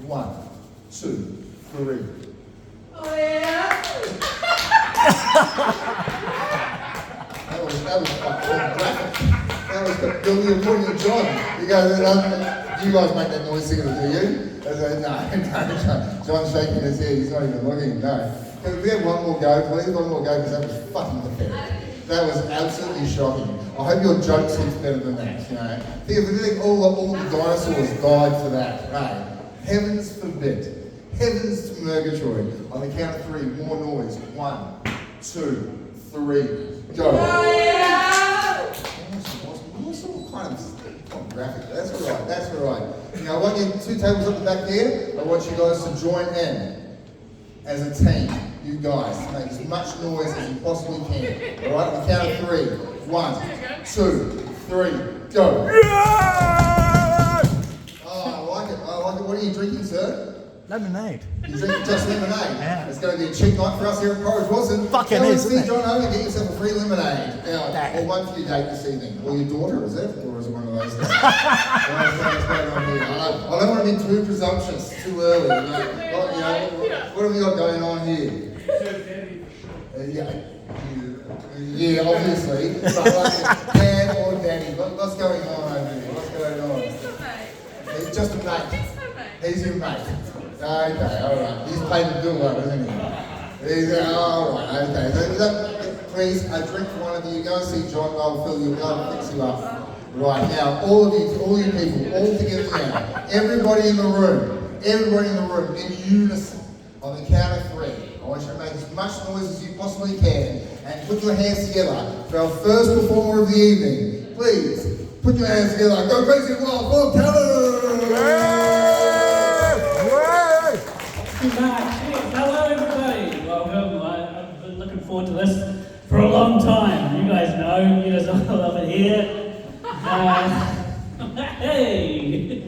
1, 2, 3. Oh yeah. That was quite graphic. That was you're pointing at John. You go, you guys make that noise signal, do you? I said, no, John's shaking his head. He's not even looking. No. Can we have one more go, please? One more go, because that was fucking pathetic. That was absolutely shocking. I hope your joke seems better than that. You know, think all the dinosaurs died for that. Right? Heavens forbid. Heavens to Murgatroyd. On the count of 3, more noise. 1, 2, 3, go. Oh yeah. Kind of graphic. That's all right. That's all right. You know, I want you 2 tables up the back there. I want you guys to join in as a team. You guys make as much noise as you possibly can. All right. On the count of 3. 1, 2, 3, go. Oh, I like it. I like it. What are you drinking, sir? Lemonade. You're drinking just lemonade? Yeah. It's going to be a cheap night for us here at Porridge Watson. Fucking Go and is, see isn't it? John Owen and get yourself a free lemonade. Now, or one for your date this evening. Or your daughter, is it? Or is it one of those things? What's going on here? I don't want to be too presumptuous, too early. What have you got going on here? Yeah, obviously. But like, dad or daddy, what's going on over here? What's going on? He's just a mate. He's your mate. Okay, alright. He's paid the bill though, isn't he? He's alright, okay. So, please, a drink for one of you. Go and see John. I'll fill you up, fix you up. Right, now, all of you people, all together now. Everybody in the room, in unison, on the count of 3. I want you to make as much noise as you possibly can and put your hands together for our first performer of the evening. Please, put your hands together. Go crazy wild for Callum! Hello everybody, welcome. I've been looking forward to this for a long time. You guys know, you guys all love it here. Hey!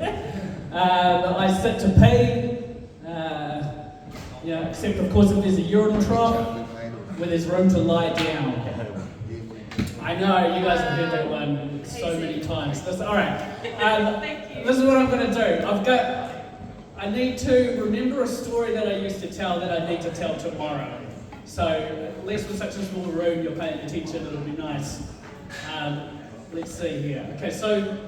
I sit to pay, except of course if there's a urinal trough where there's room to lie down. I know, you guys have heard that one so many times. Alright, this is what I'm going to do. I need to remember a story that I used to tell that I need to tell tomorrow. So, at least with such a small room, you're paying attention, it'll be nice. Let's see here. Okay, so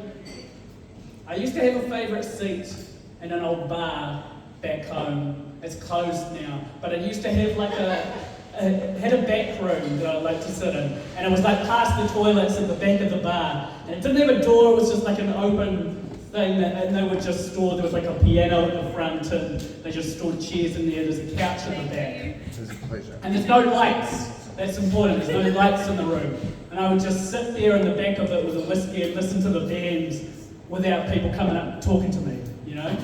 I used to have a favourite seat in an old bar back home. It's closed now, but I used to have like had a back room that I liked to sit in, and it was like past the toilets at the back of the bar, and it didn't have a door, it was just like an open thing, and they would just store, there was like a piano at the front, and they just stored chairs in there, there's a couch at the back. And there's no lights, that's important, there's no lights in the room. And I would just sit there in the back of it with a whiskey and listen to the bands without people coming up and talking to me, you know?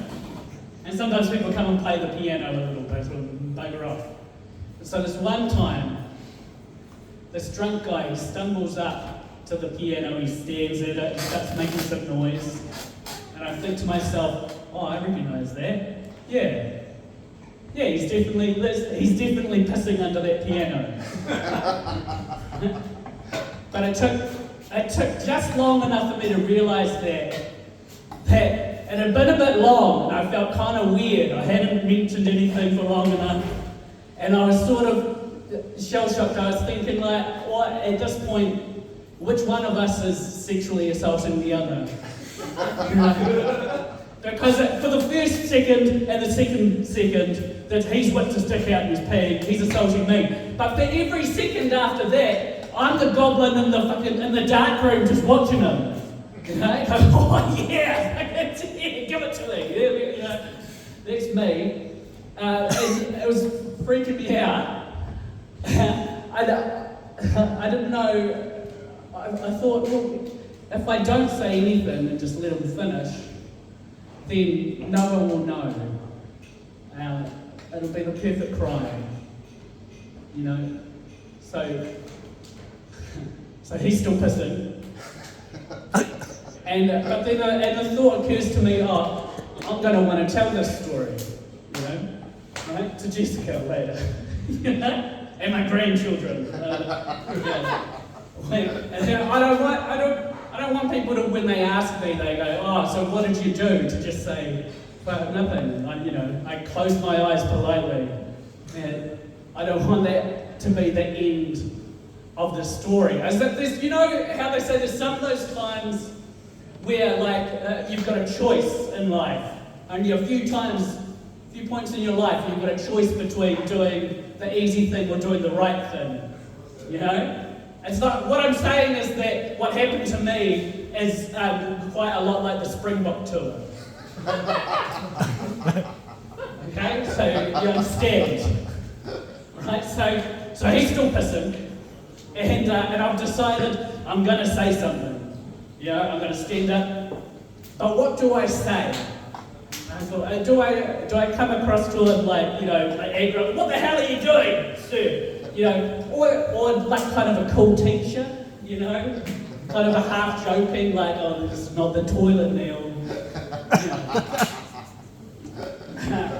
And sometimes people come and play the piano a little bit and bugger off. So this one time, this drunk guy, he stumbles up to the piano, he stands at it, he starts making some noise. And I think to myself, oh, I recognise that. Yeah, he's definitely pissing under that piano. But it took just long enough for me to realise that it had been a bit long, and I felt kind of weird. I hadn't mentioned anything for long enough, and I was sort of shell-shocked. I was thinking, like, what, at this point, which one of us is sexually assaulting the other? Because for the first second and the second second that he's whipped his dick out and he's peeing, he's assaulting me. But for every second after that, I'm the goblin in the dark room just watching him. Okay? Oh yeah, give it to me. Yeah, that's me. And it was freaking me out. I didn't know. I thought, well, if I don't say anything and just let him finish, then no one will know. It'll be the perfect crime, you know. So he's still pissing, but then the thought occurs to me, oh, I'm going to want to tell this story, you know, right, to Jessica later, you know, and my grandchildren. And then I don't want people to, when they ask me, they go, oh, so what did you do? To just say, But nothing. I closed my eyes politely. And I don't want that to be the end of the story. As that there's, how they say there's some of those times where you've got a choice in life. Only a few points in your life you've got a choice between doing the easy thing or doing the right thing. It's not, what I'm saying is that what happened to me is quite a lot like the Springbok tour. Okay, so you understand, right? So he's still pissing, and I've decided I'm going to say something. I'm going to stand up. But what do I say? I thought, do I come across to him like angry? What the hell are you doing, sir? Or like kind of a cool teacher, kind of a half joking, like, oh, this is not the toilet now.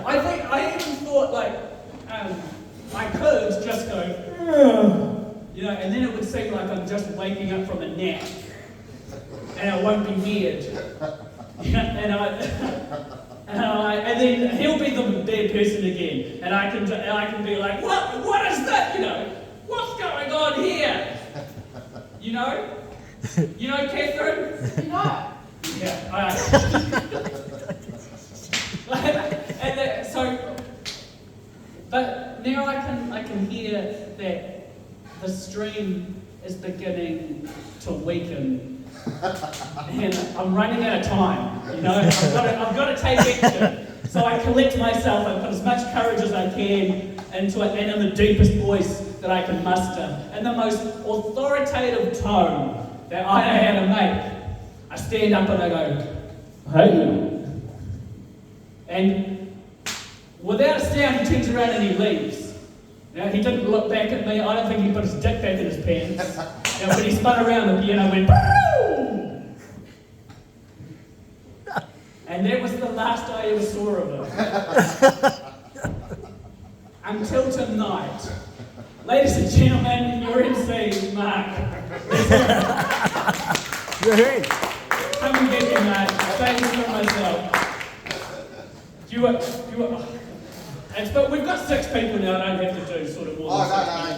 I even thought I could just go, and then it would seem like I'm just waking up from a nap, and I won't be weird, and then he'll be the bad person again, and I can be like, what is that? What's going on here? Catherine? No. Yeah. But now I can hear that the stream is beginning to weaken, and I'm running out of time. I've got to take action. So I collect myself. I put as much courage as I can into it, and in the deepest voice that I can muster, in the most authoritative tone that I know how to make. I stand up and I go, hey. And without a sound, he turns around and he leaves. He didn't look back at me. I don't think he put his dick back in his pants. But he spun around the piano and went, boom! And that was the last I ever saw of him. Until tonight. Ladies and gentlemen, your MC, Mark. Come and get me, Mark. Thank you for myself. But we've got 6 people now. I don't have to do sort of more than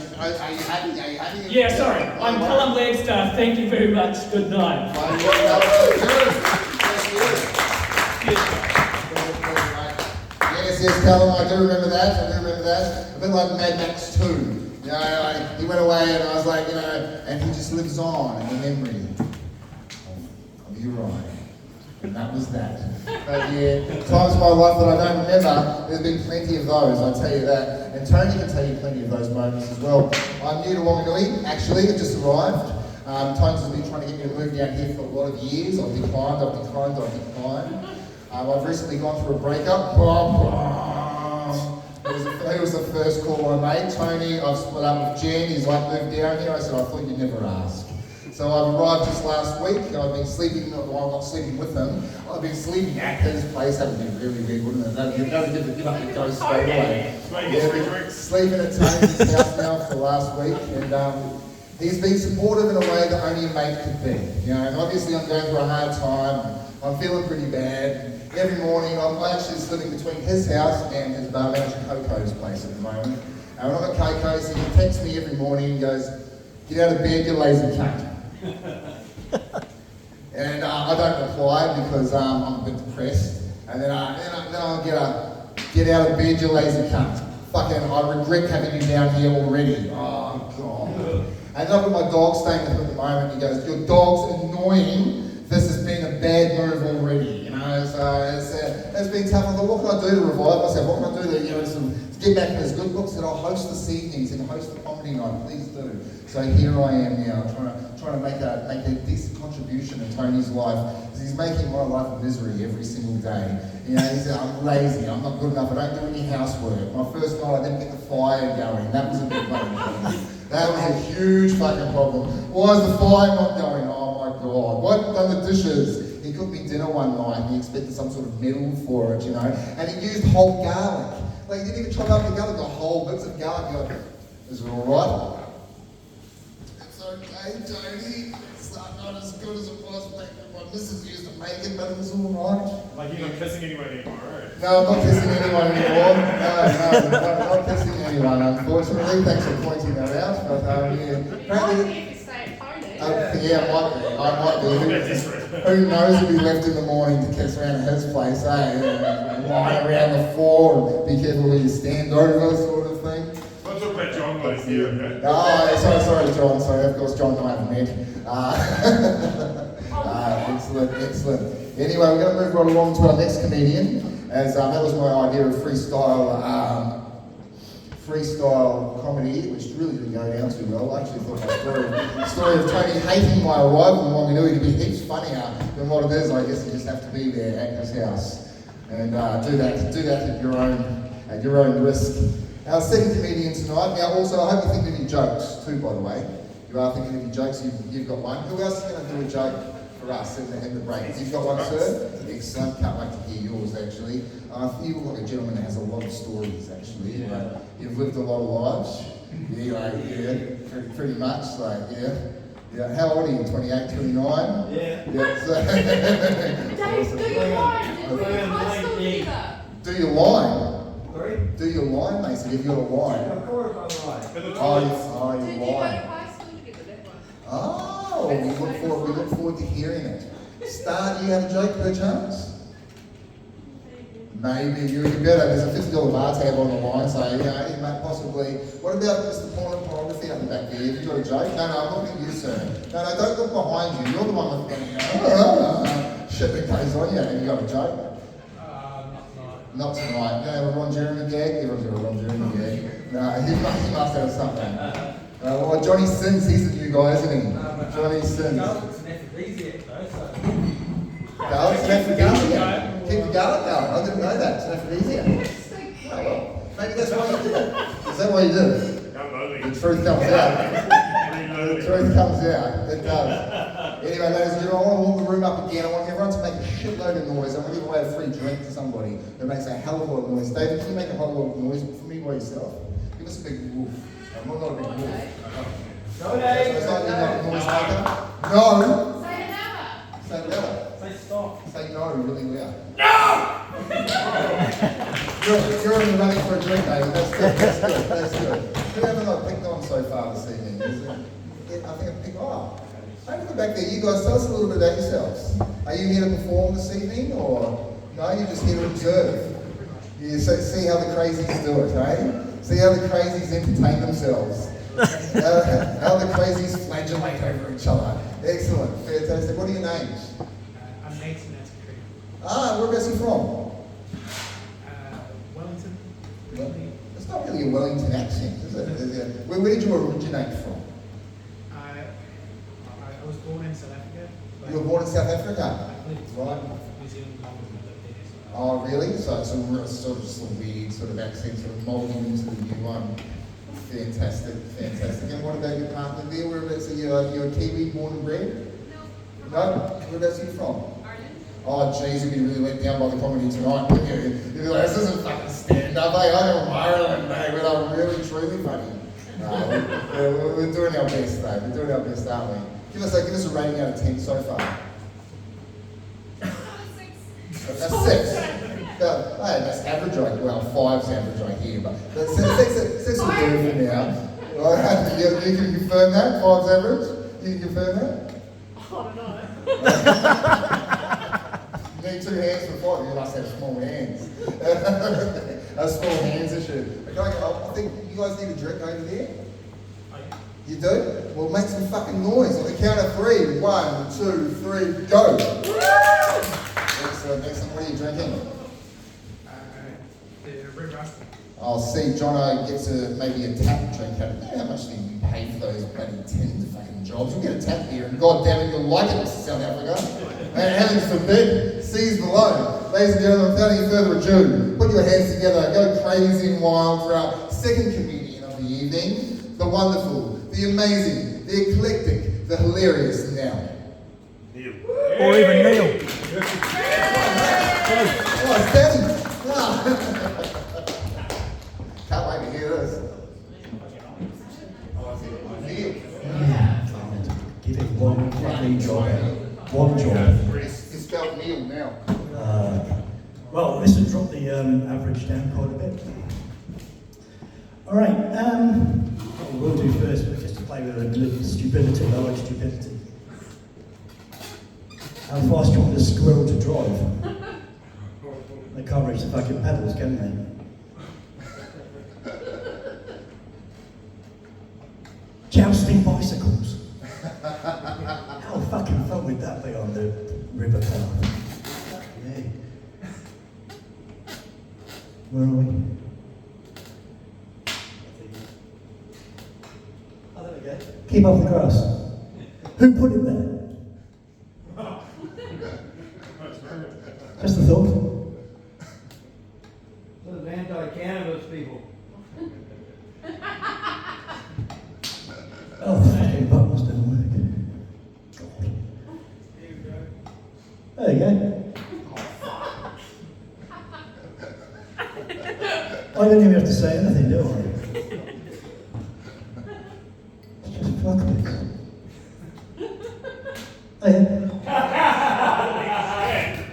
6 minutes. Are you happy? Are you happy? Yeah, sorry. I'm Callum Wagstaff. Thank you very much. Good night. Yes, Callum, I do remember that. A bit like Mad Max 2. He went away and I was like, and he just lives on in the memory of Uriah. And that was that. But yeah, times in my life that I don't remember, there's been plenty of those, I'll tell you that. And Tony can tell you plenty of those moments as well. I'm new to Wanganui, actually, I've just arrived. Tony's has been trying to get me to move down here for a lot of years. I've declined. I've recently gone through a breakup. It was the first call I made. Tony, I've split up with Jen, he's like, moved down here. I said, I thought you'd never ask. So I've arrived just last week. I've been sleeping, well, I'm not sleeping with them. I've been sleeping at his place. That would be really weird, wouldn't it? That would get up and go straight away. Sleeping at Tony's house now for the last week. And he's been supportive in a way that only a mate could be. And obviously I'm going through a hard time. I'm feeling pretty bad. Every morning, I'm actually living between his house and his bar manager Coco's place at the moment. And when I'm at Coco's, he texts me every morning and goes, get out of bed, you lazy cunt. And I don't reply because I'm a bit depressed. And then I'll get out of bed, you lazy cunt. Fucking, I regret having you down here already. Oh, God. And I've got my dog staying with him at the moment. He goes, your dog's annoying. This has been a bad move already. So it's been tough. I thought, what can I do to revive myself? What can I do to get back to his good books? And I'll host this evening, and host the comedy night. Please do. So here I am now, trying to make a decent contribution in Tony's life, because he's making my life a misery every single day. He said, I'm lazy, I'm not good enough, I don't do any housework. My first night I didn't get the fire going. That was a big fucking problem. That was a huge fucking problem. Why is the fire not going? Oh my God. Why haven't done the dishes? He cooked me dinner one night and he expected some sort of medal for it, and he used whole garlic. Like, he didn't even chop up the garlic, the whole bits of garlic. You're like, is it alright? It's okay, Tony. not as good as it was back when my missus used to make it, but it was all right. Like you're not kissing anyone anymore, right? No, I'm not kissing anyone anymore. No, not kissing anyone, unfortunately. Thanks for pointing that out. But yeah, apparently, yeah, I might be. Who knows if he left in the morning to kiss around his place, eh? And lie around the floor and be careful where you stand over, sort of thing. Let's talk about John while he's here, okay? Oh, sorry, John. Sorry, of course, John and I haven't met. Excellent. Anyway, we're going to move right along to our next comedian, as that was my idea of freestyle comedy, which really didn't go down too well. I actually thought my story of Tony hating my arrival when we knew he'd be heaps funnier than what it is. I guess you just have to be there at his house and do that at your own risk. Our second comedian tonight. Now, also, I hope you're thinking of your jokes too. By the way, you are thinking of your jokes. You've got one. Who else is going to do a joke for us in the break? You've got one, sir. Excellent. Can't wait to hear yours. Actually, you look like a gentleman that has a lot of stories. Actually, yeah. You've lived a lot of lives. Yeah, pretty much. Yeah. How old are you? 28, 29? Yeah. So Dave, do your line. do your line. Sorry? Do your line, mate. So if you've got a line. Of course I'm lying. You Did you line. go to high school together, that one? Oh, we look forward to hearing it. Star, do you have a joke per chance? Maybe you better. There's a $50 bar tab on the line, so you might possibly. What about Mr. Pornography up the back there? Have you got a joke? No, I'm looking at you, sir. No, don't look behind you. You're the one with the shit that goes on you. Have you got a joke? Not tonight. No, a Ron Jeremy gag? Everyone's got a Ron Jeremy gag. No, he must have something. Well, Johnny Sins, he's the new guy, isn't he? Johnny Sins. Garlic's an aphrodisiac though, so... Garlic's an aphrodisiac. Keep the garlic going. I didn't know that. It's an aphrodisiac. Oh, well, maybe that's why you did it. Is that why you did it? The truth comes out. The truth comes out. It does. Anyway, ladies and gentlemen, I want to warm the room up again. I want everyone to make a shitload of noise. I'm going to give away a free drink to somebody who makes a hell of a lot of noise. David, can you make a whole lot of noise for me by yourself? Give us a big woof. I'm not a big woof. No, Dave! So it's not a noise maker? No! Say another. Say louder. Say stop. Say no really loud. No! You're only running for a drink, David. That's good. Who haven't I picked on so far this evening? I think I picked on. Over the back there, you guys tell us a little bit about yourselves. Are you here to perform this evening, or no? You're just here to observe. You see how the crazies do it, eh? See how the crazies entertain themselves. How the crazies flagellate over each other. Excellent, fantastic. What are your names? I'm Nathan, that's correct. Whereabouts are you from? Wellington. Well, it's not really a Wellington accent, is it? Where did you originate from? I was born in South Africa. You were born in South Africa? I lived Right. in New Zealand longer than I lived there. So. Oh, really? So it's a real, sort of just a weird sort of accent, sort of moulding into the new one. Fantastic. And what about your partner there? Whereabouts are you? You're a Kiwi, born and bred? No. Whereabouts are you from? Oh, jeez, you'd be really let down by the comedy tonight, wouldn't you? You'd be like, this isn't fucking stand-up, eh? I'm from Ireland, mate, but I'm really, truly funny. We're doing our best, though. We're doing our best, aren't we? Give us a rating out of 10 so far. That's 6. That's average, right? Well, 5's average right here, but 6 will do for now. All right, you can confirm that? 5's average? You can confirm that? I don't know. You need 2 hands for 5. You must have small hands. A small hands issue. Okay, I think you guys need a drink over there. You do? Well, make some fucking noise. On the count of 3. 1, 2, 3, go! Excellent. What are you drinking? The Red Rasta. I'll see Jono gets maybe a tap drink. You know how much do you pay for those bloody tins of fucking jobs? You'll get a tap beer and god damn it, you'll like it, South Africa. And heavens forbid, seas below. Ladies and gentlemen, without any further ado, put your hands together, go crazy and wild for our second comedian of the evening, the wonderful, the amazing, the eclectic, the hilarious Nell. Neil. Or even Neil. Oh, it's Danny. Can't wait to hear this. Give it one funny job. average down quite a bit. All right, what we'll do first, but just to play with a little stupidity. I like stupidity. How fast do you want a squirrel to drive? They can't reach the fucking pedals, can they? Jousting bicycles. How fucking fun would that be on the river path? Yeah. Where are we? Oh, there we go. Keep off the grass. Who put it there? Just a thought. Those anti-cannabis people. Oh, the fucking buttons don't work. God. There you go. I don't even have to say anything, do I? It's just fuck this. Oh, yeah.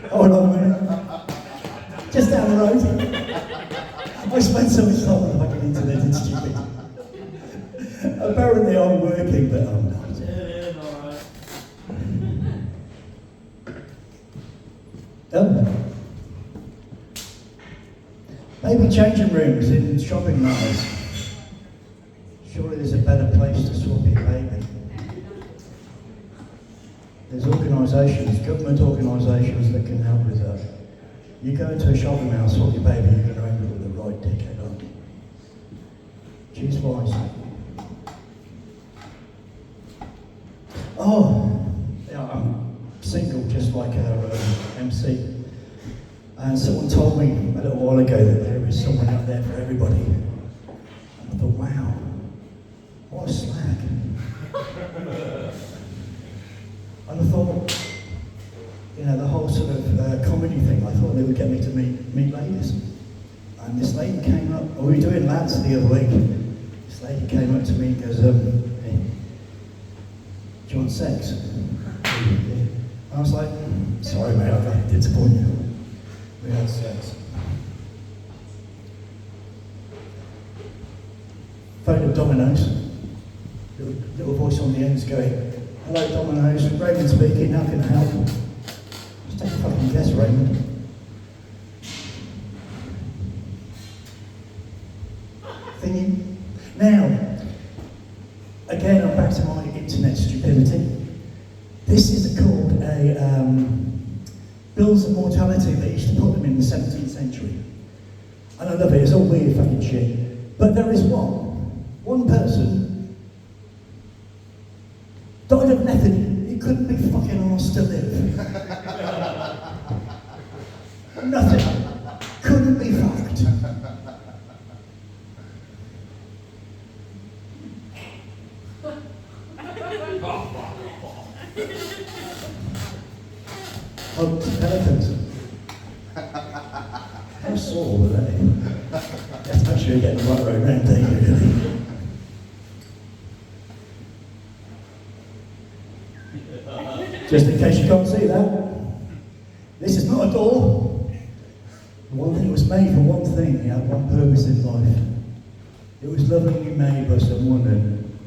Hold on a minute. Just down the road. I spent so much time on the fucking internet, it's stupid. Apparently I'm working, but I'm not. It is alright. Oh. Maybe changing rooms in shopping malls. Surely there's a better place to swap your baby. There's organisations, government organisations that can help with that. You go into a shopping mall, swap your baby, you're going to end up with the right dickhead, aren't you? Choose wisely. Oh, yeah, I'm single just like our MC. And someone told me a little while ago that there is someone out there for everybody. And I thought, wow, what a slag. And I thought, you know, the whole sort of comedy thing, I thought they would get me to meet ladies. And this lady came up, we were doing lads the other week. This lady came up to me and goes, hey, do you want sex? And I was like, sorry mate, I did disappoint you. We had sex. Phone of Domino's. Little voice on the end's going, hello Domino's, Raymond speaking, how can I help? Just take a fucking guess, Raymond. Thingy. Now, again, I'm back to my internet stupidity. This is called a bills of mortality. They used to put them in the 17th century. And I love it, it's all weird fucking shit. But there is one person died of method. He couldn't be fucking asked to live. Nothing. Couldn't be fucked. Oh, pelicans. How sore were they? You have to make sure you get the right road round, don't you, really? Just in case you can't see that, this is not a door. The one thing it was made for one thing, it had one purpose in life. It was lovingly made by someone and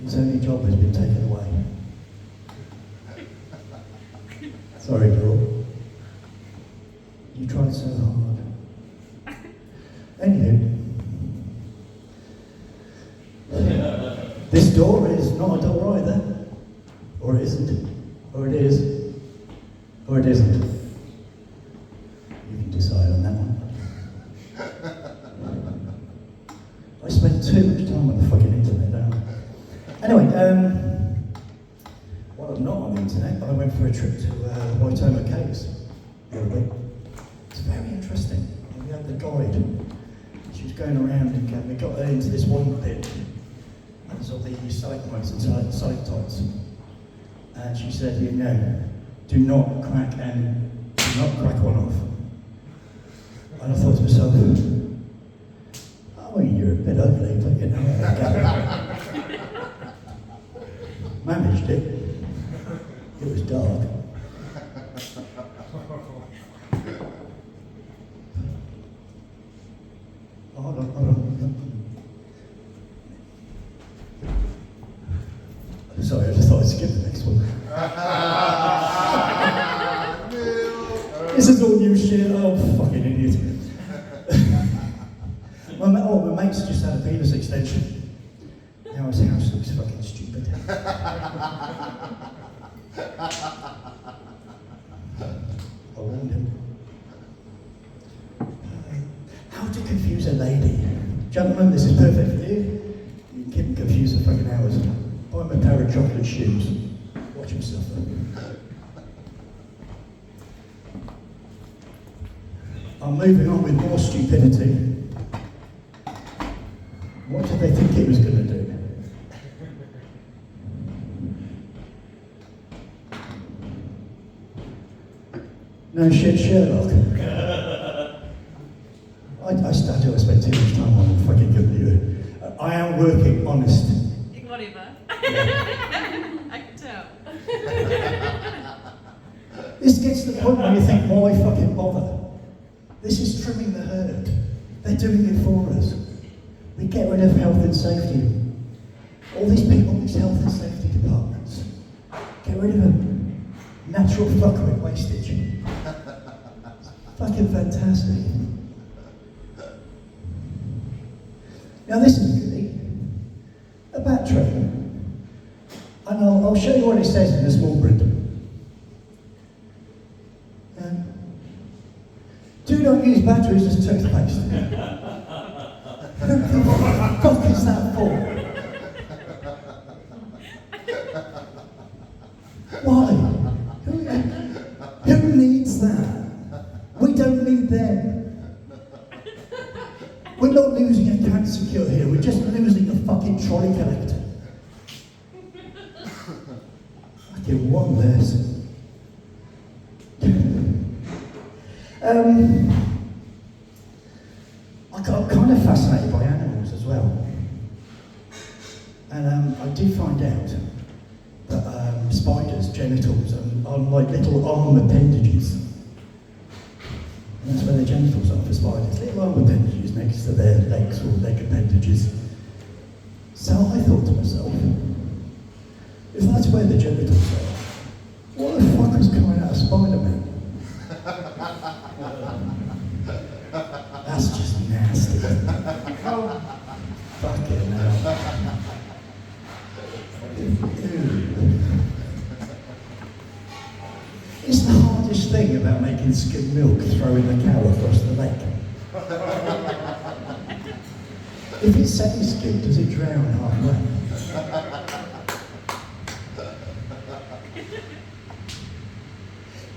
its only job has been taken away. Sorry, girl. You tried so hard. Anywho, this door is not a door either. Or it isn't. Or it is. Or it isn't. You can decide on that one. I spend too much time on the fucking internet, don't I? Anyway, while I'm not on the internet, I went for a trip to Waitomo Caves the other week. It's very interesting. We had the guide. She was going around and we got her into this one pit. And there's all the stalagmites and stalactites. And she said, you know, do not crack one off. And I thought to myself, oh, well, you're a bit ugly, but you know, managed it. It was dark. Hold on. Sorry, I just thought I'd skip the next one. This is all new shit. Oh, fucking idiot. my mate's just had a penis extension. Now his house looks fucking stupid. I warned him. How to confuse a lady. Gentlemen, this is perfect for you. You can keep him confused for fucking hours. Buy him a pair of chocolate shoes. Watch him suffer. I'm moving on with more stupidity. What did they think he was going to do? No shit, Sherlock. I spend too much time on the fucking computer. I am working honest. Whatever. I can tell. This gets to the point where you think, why fucking bother? This is trimming the herd. They're doing it for us. We get rid of health and safety. All these people, these health and safety departments, get rid of them. Natural fuckery wastage. Fucking fantastic. Now this is goody. A battery. And I'll show you what it says in the small print. Do not use batteries as toothpaste. What the fuck is that for? Why? Who needs that? We don't need them. We're not losing a cancer cure here, we're just losing a fucking trolley collector. Fucking one less. I'm kind of fascinated by animals as well. And I did find out that spiders' genitals are like little arm appendages. And that's where their genitals are for spiders, little arm appendages next to their legs or leg appendages. So I thought to myself, if that's where the genitals are, what the fuck is coming out of Spider-Man? That's just nasty. Fucking hell. It's the hardest thing about making skim milk throwing the cow across the lake. If it's semi-skimmed, does it drown halfway?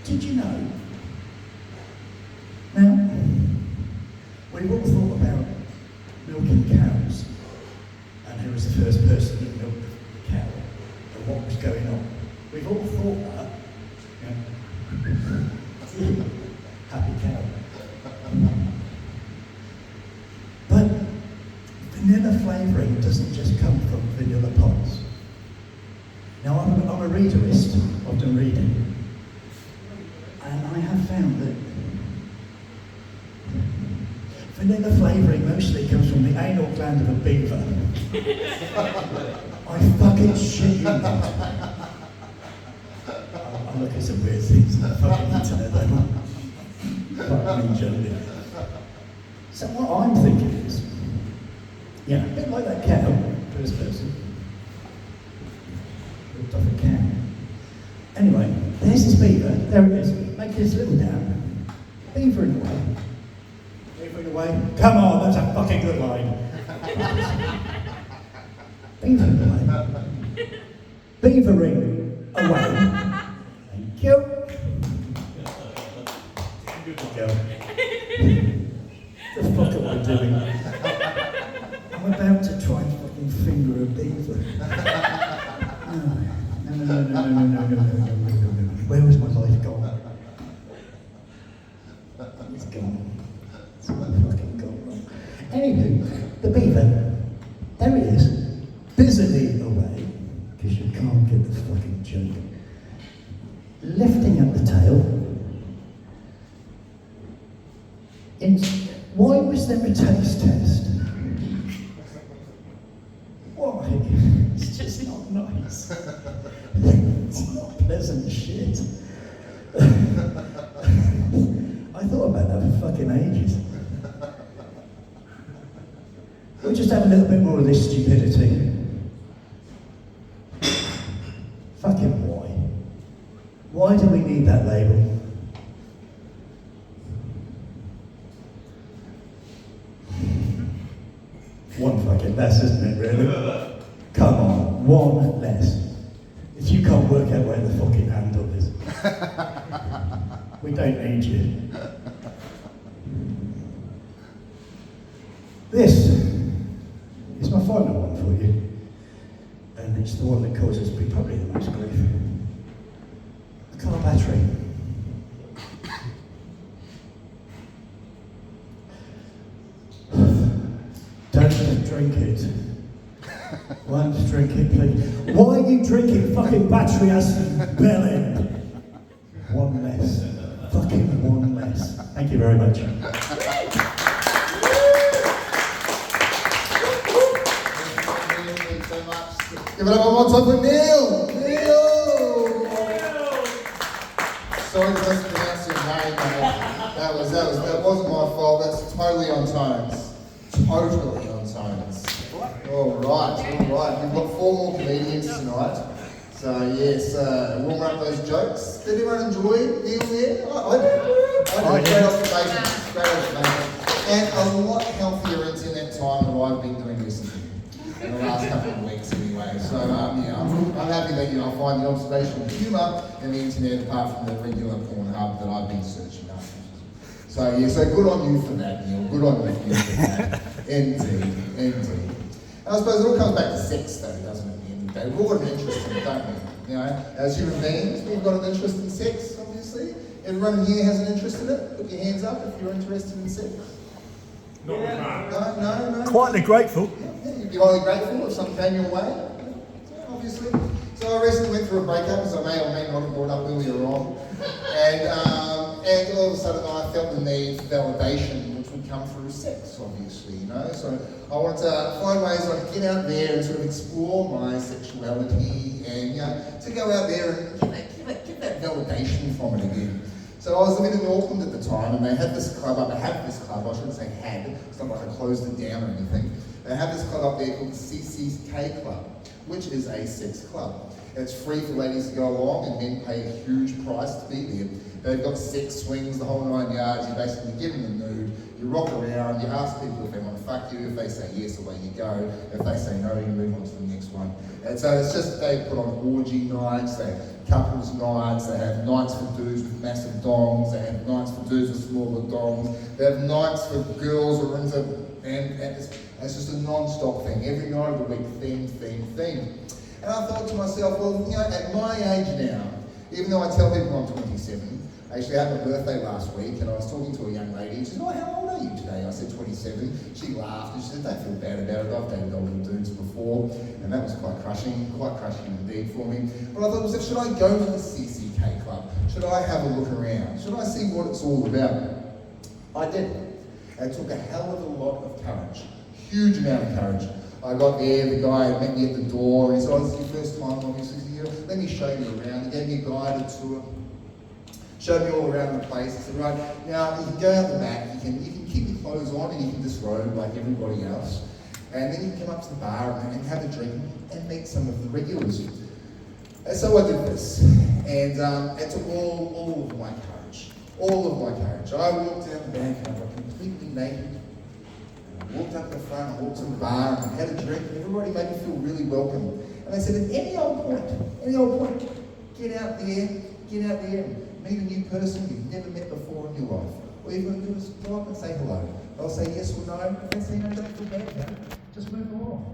Did you know? Now, we've all thought about milking cows, and who was the first person who milked the cow, and what was going on. We've all thought that. Yeah. Happy cow. But vanilla flavouring doesn't just come from vanilla pods. Now, I'm a readerist, often reading. And I have found that vanilla flavouring mostly comes from the anal gland of a beaver. I fucking shit you not. I look at some weird things on the fucking internet though. Fuck me, Jody. So what I'm thinking is, yeah, a bit like that cow, first person. Looked off a cow. Anyway, there's this beaver, there it is, make this little dam. Beaver in the way. Beaver in the way. Come on, that's a fucking good line. Beaver in the way. Beavering away. Thank you. Good to go. The fuck am I doing? I'm about to try and fucking finger a beaver. No. Where was my life gone? It's gone. It's fucking gone wrong. Anywho, the beaver, there he is, busily away, because you can't get the fucking joke, lifting up the tail. Why was is there a taste test? Why? It's just not nice. It's not pleasant shit. I thought about that for fucking ages. We'll just have a little bit more of this stupidity. Fucking why? Why do we need that label? One fucking less, isn't it, really? Come on, one less. If you can't work out where the fucking handle is, we don't need you. This is my final one for you, and it's the one that causes me probably the most grief. The car battery. Don't drink it. Won't drink it, please. Why are you drinking fucking battery acid bell end? One less. Fucking one less. Thank you very much. So much. Give it up one more time for Neil. Neil. Sorry to mispronounce your name, mate. That wasn't my fault. That's totally on tones. Totally on tones. All right. We've got 4 more comedians tonight. So yes, warm up those jokes. Did everyone enjoy Neil there? I did. Great observation. And a lot healthier internet time than I've been doing recently. In the last couple of weeks anyway. So yeah, I'm happy that I find the observational humour in the internet apart from the regular Pornhub that I've been searching up. So yeah, so good on you for that, Neil. Good on you for that. Indeed. And I suppose it all comes back to sex though, doesn't it, at the end of the day? We've all got an interest in it, don't we? As human beings, we've got an interest in sex, obviously. Everyone here has an interest in it. Put your hands up if you're interested in sex. Not with Mark. No. Quietly grateful. Yeah, you'd be highly grateful if something came your way, yeah, obviously. So I recently went through a breakup, as I may or may not have brought up earlier on. And all of a sudden I felt the need for validation, which would come through sex, obviously, So I wanted to find ways I could get out there and sort of explore my sexuality and, to go out there and get that validation from it again. So I was living in Auckland at the time, and they had this club up. They have this club. I shouldn't say had. It's not like I closed it down or anything. They have this club up there called the CCK Club, which is a sex club. And it's free for ladies to go along, and men pay a huge price to be there. They've got sex swings, the whole 9 yards. You basically give them the nude. You rock around. You ask people if they want to fuck you. If they say yes, away you go. If they say no, you move on to the next one. And so it's just they put on orgy nights. They couples nights, they have nights for dudes with massive dongs, they have nights for dudes with smaller dongs, they have nights for girls who are into, and it's just a non-stop thing. Every night of the week, theme. And I thought to myself, well, at my age now, even though I tell people I'm 27, I actually had my birthday last week, and I was talking to a young lady, and she said, oh, how old are you today? I said 27. She laughed, and she said, don't feel bad about it, I've dated older dudes before, and that was quite crushing indeed for me. But I thought, should I go to the CCK Club? Should I have a look around? Should I see what it's all about? I did. It took a hell of a lot of courage, huge amount of courage. I got there, the guy met me at the door, and he said, oh, this is your first time, obviously, let me show you around. He gave me a guided tour. Showed me all around the place. I said, right, now you can go out the back, you can keep your clothes on and you can disrobe like everybody else. And then you can come up to the bar and have a drink and meet some of the regulars. And so I did this. And it took all of my courage. All of my courage. I walked down the back and I got completely naked. And I walked up the front, I walked to the bar and I had a drink and everybody made me feel really welcome. And they said, at any old point, get out there and meet a new person you've never met before in your life. All you've got to do is go up and say hello. They'll say yes or no, and they say no, don't feel bad about it. Just move along.